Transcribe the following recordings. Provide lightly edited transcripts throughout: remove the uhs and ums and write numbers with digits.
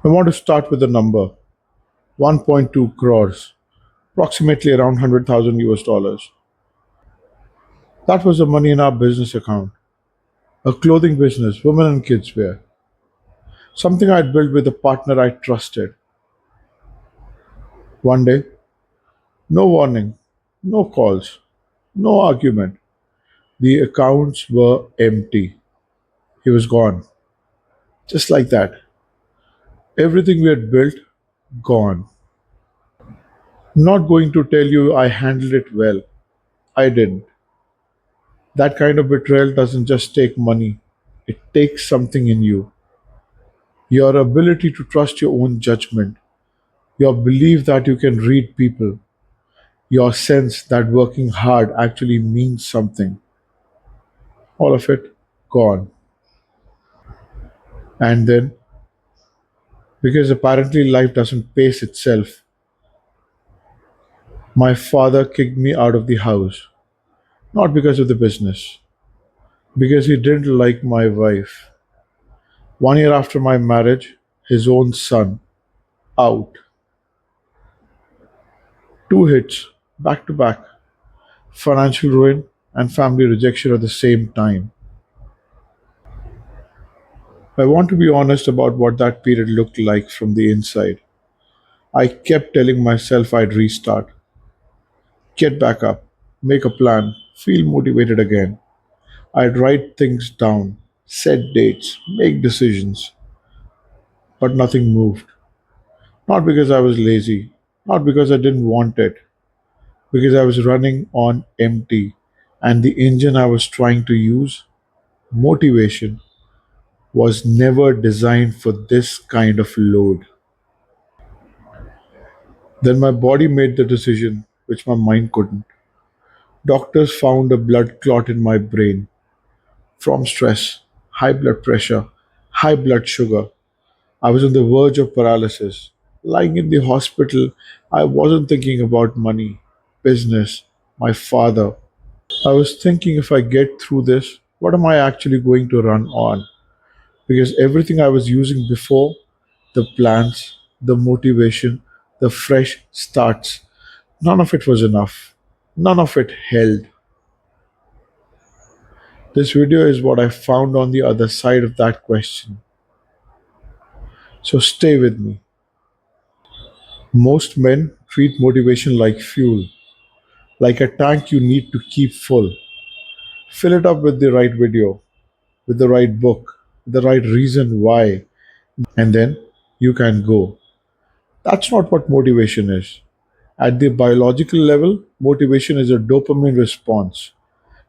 I want to start with a number 1.2 crores, approximately around 100,000 US dollars. That was the money in our business account. A clothing business, women and kids wear. Something I'd built with a partner I trusted. One day, no warning, no calls, no argument. The accounts were empty. He was gone. Just like that. Everything we had built, gone. Not going to tell you I handled it well. I didn't. That kind of betrayal doesn't just take money, it takes something in you. Your ability to trust your own judgment, your belief that you can read people, your sense that working hard actually means something. All of it gone. And then, because apparently life doesn't pace itself, my father kicked me out of the house. Not because of the business, because he didn't like my wife. 1 year after my marriage, his own son, out. Two hits, back to back, financial ruin and family rejection at the same time. I want to be honest about what that period looked like from the inside. I kept telling myself I'd restart, get back up, make a plan, feel motivated again. I'd write things down, set dates, make decisions, but nothing moved. Not because I was lazy, not because I didn't want it, because I was running on empty. And the engine I was trying to use, motivation, was never designed for this kind of load. Then my body made the decision, which my mind couldn't. Doctors found a blood clot in my brain from stress, high blood pressure, high blood sugar. I was on the verge of paralysis. Lying in the hospital, I wasn't thinking about money, business, my father. I was thinking if I get through this, what am I actually going to run on? Because everything I was using before, the plans, the motivation, the fresh starts, none of it was enough. None of it held. This video is what I found on the other side of that question. So stay with me. Most men treat motivation like fuel, like a tank you need to keep full. Fill it up with the right video, with the right book, with the right reason why, and then you can go. That's not what motivation is. At the biological level, motivation is a dopamine response.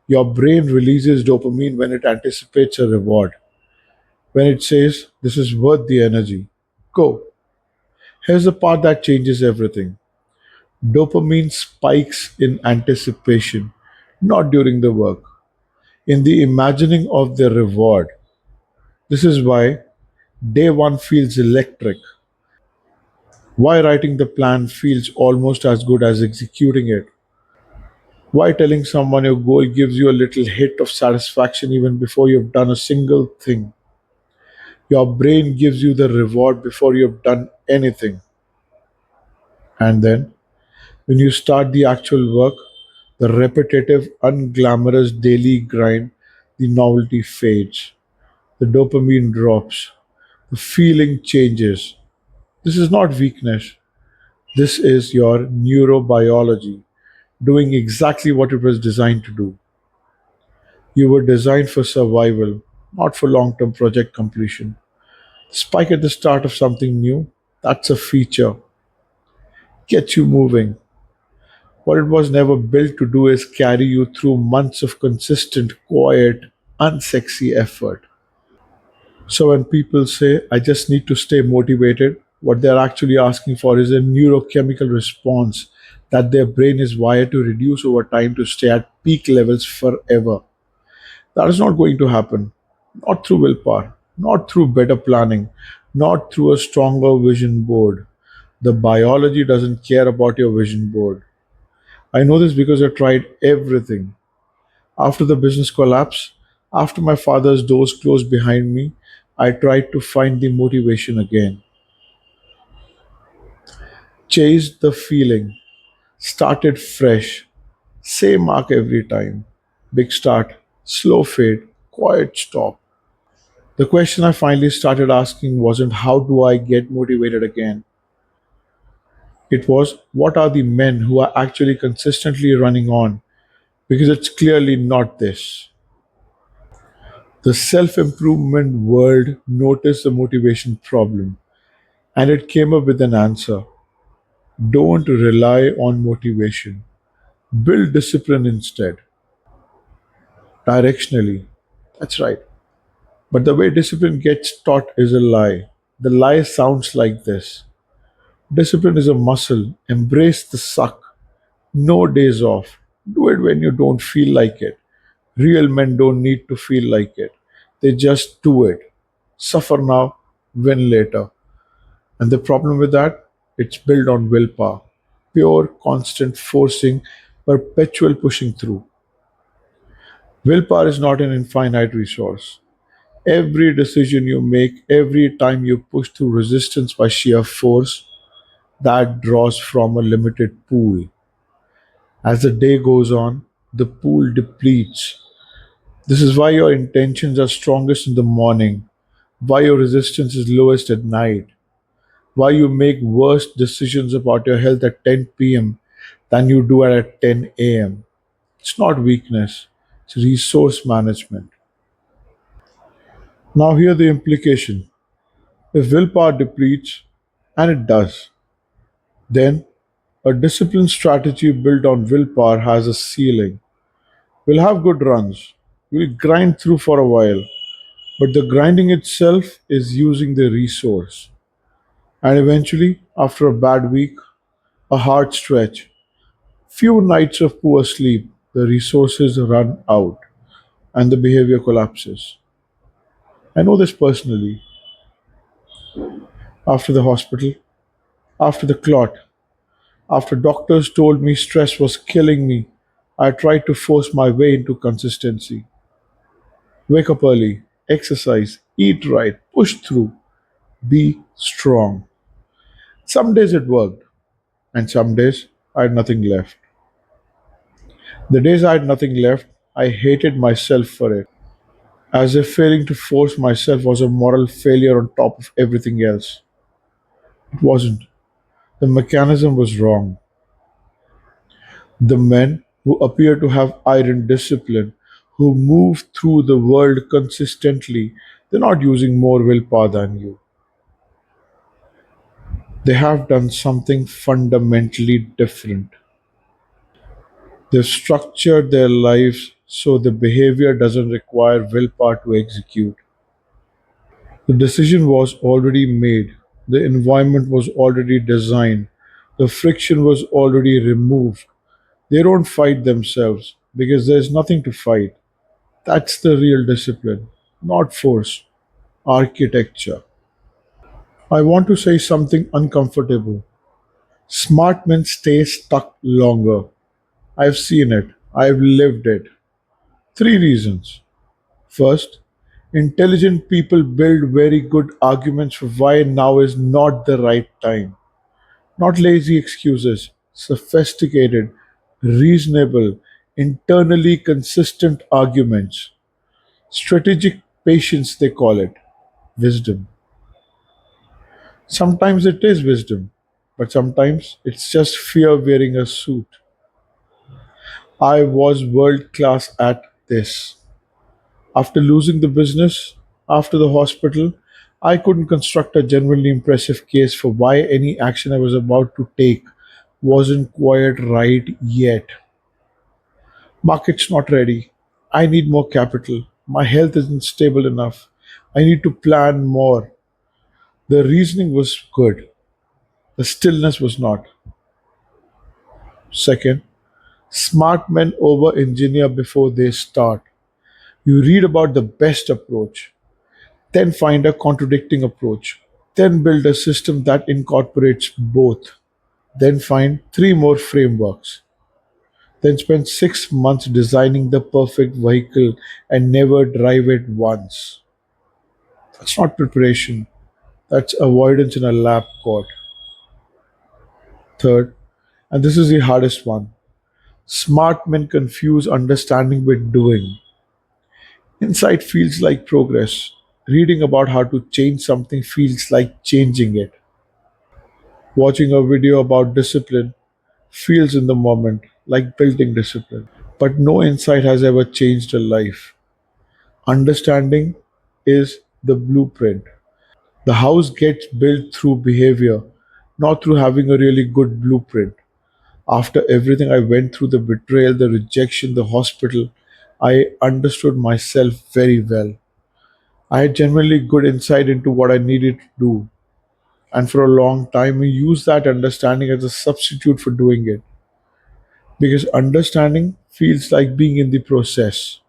Your brain releases dopamine when it anticipates a reward, when it says, this is worth the energy. Go. Here's the part that changes everything. Dopamine spikes in anticipation, not during the work, in the imagining of the reward. This is why day one feels electric, why writing the plan feels almost as good as executing it, why telling someone your goal gives you a little hit of satisfaction even before you've done a single thing. Your brain gives you the reward before you've done anything. And then, when you start the actual work, the repetitive, unglamorous daily grind, the novelty fades, the dopamine drops, the feeling changes. This is not weakness, this is your neurobiology doing exactly what it was designed to do. You were designed for survival, not for long term project completion. Spike at the start of something new, that's a feature. Gets you moving. What it was never built to do is carry you through months of consistent, quiet, unsexy effort. So when people say, I just need to stay motivated, what they're actually asking for is a neurochemical response that their brain is wired to reduce over time to stay at peak levels forever. That is not going to happen. Not through willpower, not through better planning, not through a stronger vision board. The biology doesn't care about your vision board. I know this because I tried everything. After the business collapse, after my father's doors closed behind me, I tried to find the motivation again. Chased the feeling, started fresh, same mark every time. Big start, slow fade, quiet stop. The question I finally started asking wasn't how do I get motivated again? It was what are the men who are actually consistently running on? Because it's clearly not this. The self improvement world noticed the motivation problem and it came up with an answer. Don't rely on motivation, build discipline instead, directionally. That's right. But the way discipline gets taught is a lie. The lie sounds like this: discipline is a muscle, embrace the suck, no days off, do it when you don't feel like it. Real men don't need to feel like it, they just do it. Suffer now, win later. And the problem with that, it's built on willpower. Pure, constant forcing, perpetual pushing through. Willpower is not an infinite resource. Every decision you make, every time you push through resistance by sheer force, that draws from a limited pool. As the day goes on, the pool depletes. This is why your intentions are strongest in the morning, why your resistance is lowest at night, why you make worse decisions about your health at 10 p.m. than you do at 10 a.m. It's not weakness, it's resource management. Now, here the implication: if willpower depletes, and it does, then a disciplined strategy built on willpower has a ceiling. We'll have good runs, we'll grind through for a while, but the grinding itself is using the resource. And eventually, after a bad week, a hard stretch, few nights of poor sleep, the resources run out and the behavior collapses. I know this personally. After the hospital, after the clot, after doctors told me stress was killing me, I tried to force my way into consistency. Wake up early, exercise, eat right, push through, be strong. Some days it worked, and some days I had nothing left. The days I had nothing left, I hated myself for it, as if failing to force myself was a moral failure on top of everything else. It wasn't. The mechanism was wrong. The men who appear to have iron discipline, who move through the world consistently, they're not using more willpower than you. They have done something fundamentally different. They've structured their lives so the behavior doesn't require willpower to execute. The decision was already made, the environment was already designed, the friction was already removed. They don't fight themselves because there's nothing to fight. That's the real discipline, not force, architecture. I want to say something uncomfortable. Smart men stay stuck longer. I've seen it, I've lived it. Three reasons. First, intelligent people build very good arguments for why now is not the right time. Not lazy excuses, sophisticated, reasonable, internally consistent arguments. Strategic patience, they call it. Wisdom. Sometimes it is wisdom, but sometimes it's just fear wearing a suit. I was world class at this. After losing the business, after the hospital, I couldn't construct a genuinely impressive case for why any action I was about to take wasn't quite right yet. Market's not ready. I need more capital. My health isn't stable enough. I need to plan more. The reasoning was good. The stillness was not. Second, smart men over engineer before they start. You read about the best approach, then find a contradicting approach, then build a system that incorporates both, then find three more frameworks, then spend 6 months designing the perfect vehicle and never drive it once. That's not preparation, that's avoidance in a lab coat. Third, and this is the hardest one, smart men confuse understanding with doing. Insight feels like progress. Reading about how to change something feels like changing it. Watching a video about discipline feels in the moment like building discipline. But no insight has ever changed a life. Understanding is the blueprint. The house gets built through behavior, not through having a really good blueprint. After everything I went through, the betrayal, the rejection, the hospital, I understood myself very well. I had genuinely good insight into what I needed to do. And for a long time, I used that understanding as a substitute for doing it. Because understanding feels like being in the process.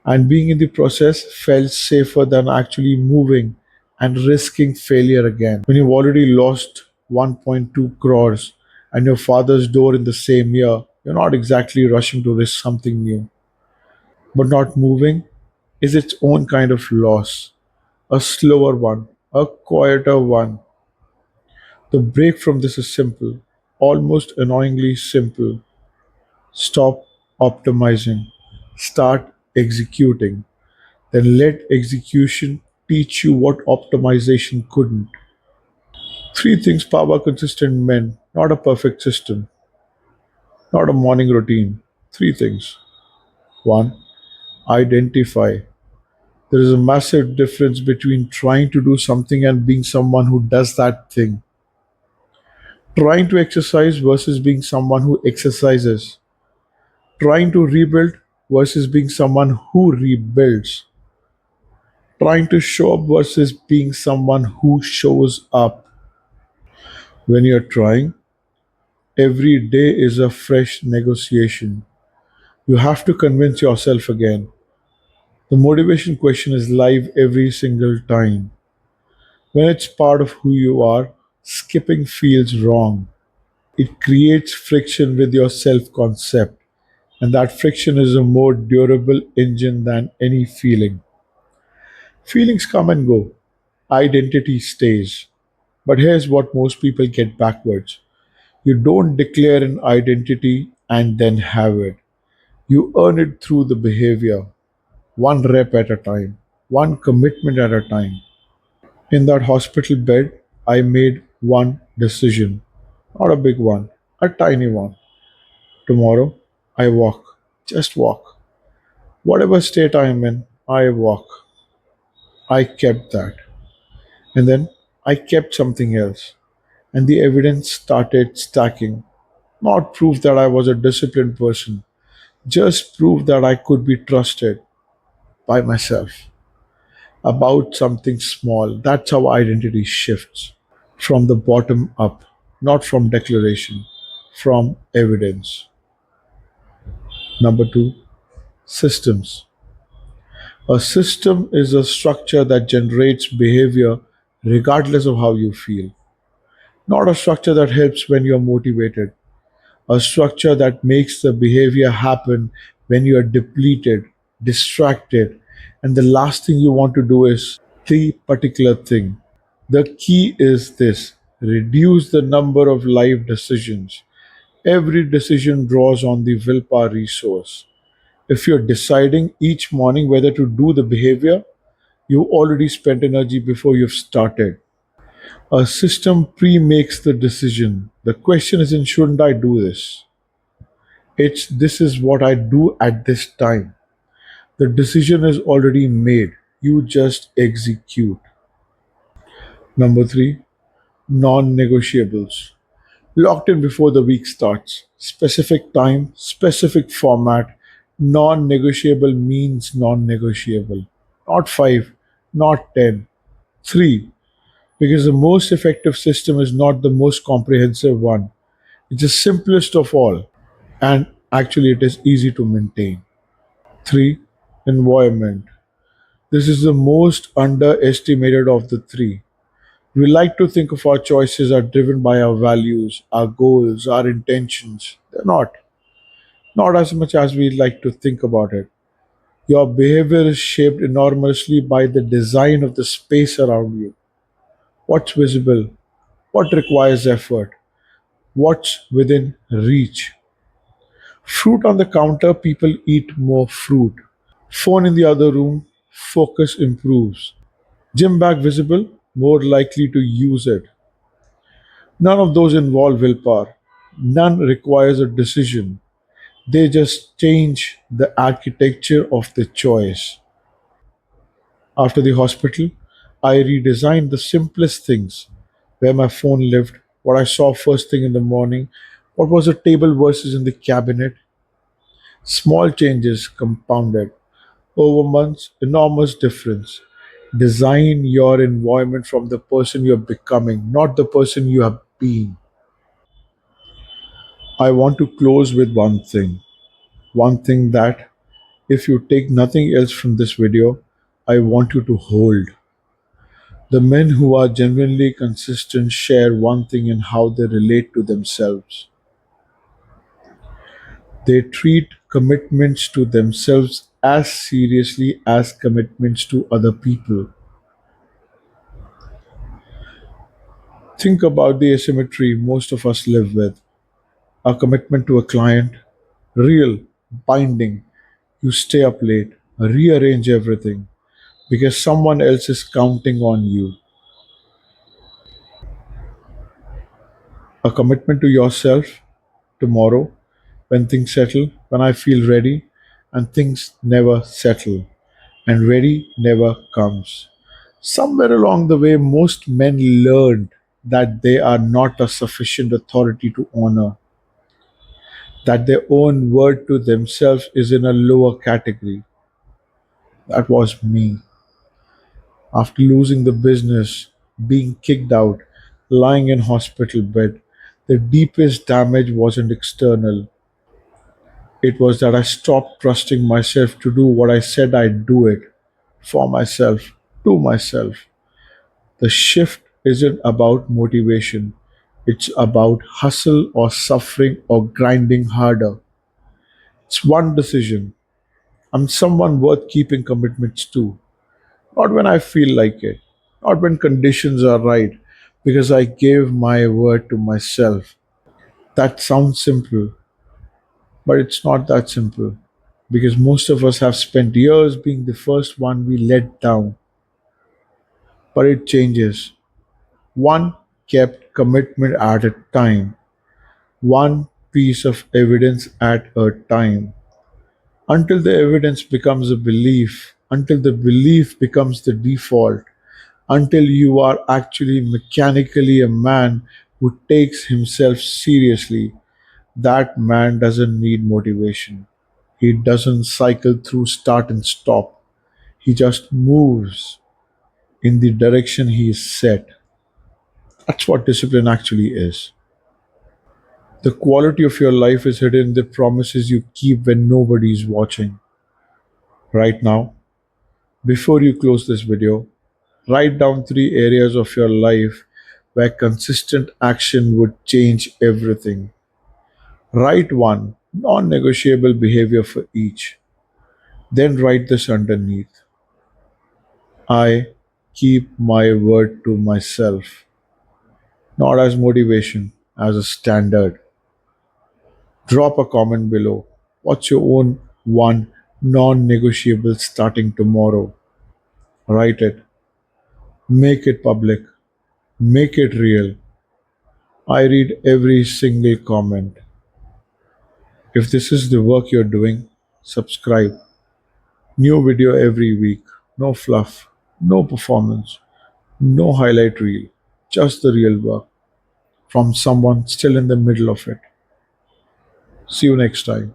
And being in the process felt safer than actually moving and risking failure again. When you've already lost 1.2 crores and your father's door in the same year, you're not exactly rushing to risk something new. But not moving is its own kind of loss, a slower one, a quieter one. The break from this is simple, almost annoyingly simple. Stop optimizing, start executing. Then let execution teach you what optimization couldn't. Three things power consistent men, not a perfect system, not a morning routine. Three things. One, identify. There is a massive difference between trying to do something and being someone who does that thing. Trying to exercise versus being someone who exercises. Trying to rebuild versus being someone who rebuilds. Trying to show up versus being someone who shows up. When you're trying, every day is a fresh negotiation. You have to convince yourself again. The motivation question is live every single time. When it's part of who you are, skipping feels wrong. It creates friction with your self concept, and that friction is a more durable engine than any feeling. Feelings come and go, identity stays. But here's what most people get backwards: you don't declare an identity and then have it. You earn it through the behavior, one rep at a time, one commitment at a time. In that hospital bed, I made one decision, not a big one, a tiny one. Tomorrow, I walk, just walk. Whatever state I am in, I walk. I kept that. And then I kept something else. And the evidence started stacking. Not proof that I was a disciplined person, just proof that I could be trusted by myself about something small. That's how identity shifts from the bottom up, not from declaration, from evidence. Number two, systems. A system is a structure that generates behavior regardless of how you feel. Not a structure that helps when you're motivated, a structure that makes the behavior happen when you are depleted, distracted, and the last thing you want to do is the particular thing. The key is this: reduce the number of life decisions. Every decision draws on the willpower resource. If you're deciding each morning whether to do the behavior, you already spent energy before you've started. A system pre makes the decision. The question isn't, shouldn't I do this? It's, this is what I do at this time. The decision is already made. You just execute. Number three, non negotiables. Locked in before the week starts. Specific time, specific format. Non negotiable means non negotiable. Not five, not 10. Three, because the most effective system is not the most comprehensive one. It's the simplest of all. And actually, it is easy to maintain. Three, environment. This is the most underestimated of the three. We like to think of our choices are driven by our values, our goals, our intentions. They're not. Not as much as we like to think about it. Your behavior is shaped enormously by the design of the space around you. What's visible? What requires effort? What's within reach? Fruit on the counter, people eat more fruit. Phone in the other room, focus improves. Gym bag visible, more likely to use it. None of those involve willpower. None requires a decision. They just change the architecture of the choice. After the hospital, I redesigned the simplest things: where my phone lived, what I saw first thing in the morning, what was the table versus in the cabinet. Small changes compounded. Over months, enormous difference. Design your environment from the person you're becoming, not the person you have been. I want to close with one thing. One thing that, if you take nothing else from this video, I want you to hold. The men who are genuinely consistent share one thing in how they relate to themselves. They treat commitments to themselves as seriously as commitments to other people. Think about the asymmetry most of us live with. A commitment to a client, real, binding. You stay up late, rearrange everything because someone else is counting on you. A commitment to yourself, tomorrow, when things settle, when I feel ready, and things never settle, and ready never comes. Somewhere along the way, most men learned that they are not a sufficient authority to honor, that their own word to themselves is in a lower category. That was me. After losing the business, being kicked out, lying in hospital bed, the deepest damage wasn't external. It was that I stopped trusting myself to do what I said I'd do it for myself, to myself. The shift isn't about motivation. It's about hustle or suffering or grinding harder. It's one decision. I'm someone worth keeping commitments to. Not when I feel like it, not when conditions are right, because I gave my word to myself. That sounds simple, but it's not that simple. Because most of us have spent years being the first one we let down. But it changes. One kept commitment at a time, one piece of evidence at a time, until the evidence becomes a belief, until the belief becomes the default, until you are actually mechanically a man who takes himself seriously. That man doesn't need motivation. He doesn't cycle through start and stop. He just moves in the direction he is set. That's what discipline actually is. The quality of your life is hidden in the promises you keep when nobody is watching. Right now, before you close this video, write down three areas of your life where consistent action would change everything. Write one non negotiable behavior for each. Then write this underneath: I keep my word to myself, not as motivation, as a standard. Drop a comment below. What's your own one non negotiable starting tomorrow? Write it. Make it public. Make it real. I read every single comment. If this is the work you're doing, subscribe. New video every week. No fluff. No performance. No highlight reel. Just the real work from someone still in the middle of it. See you next time.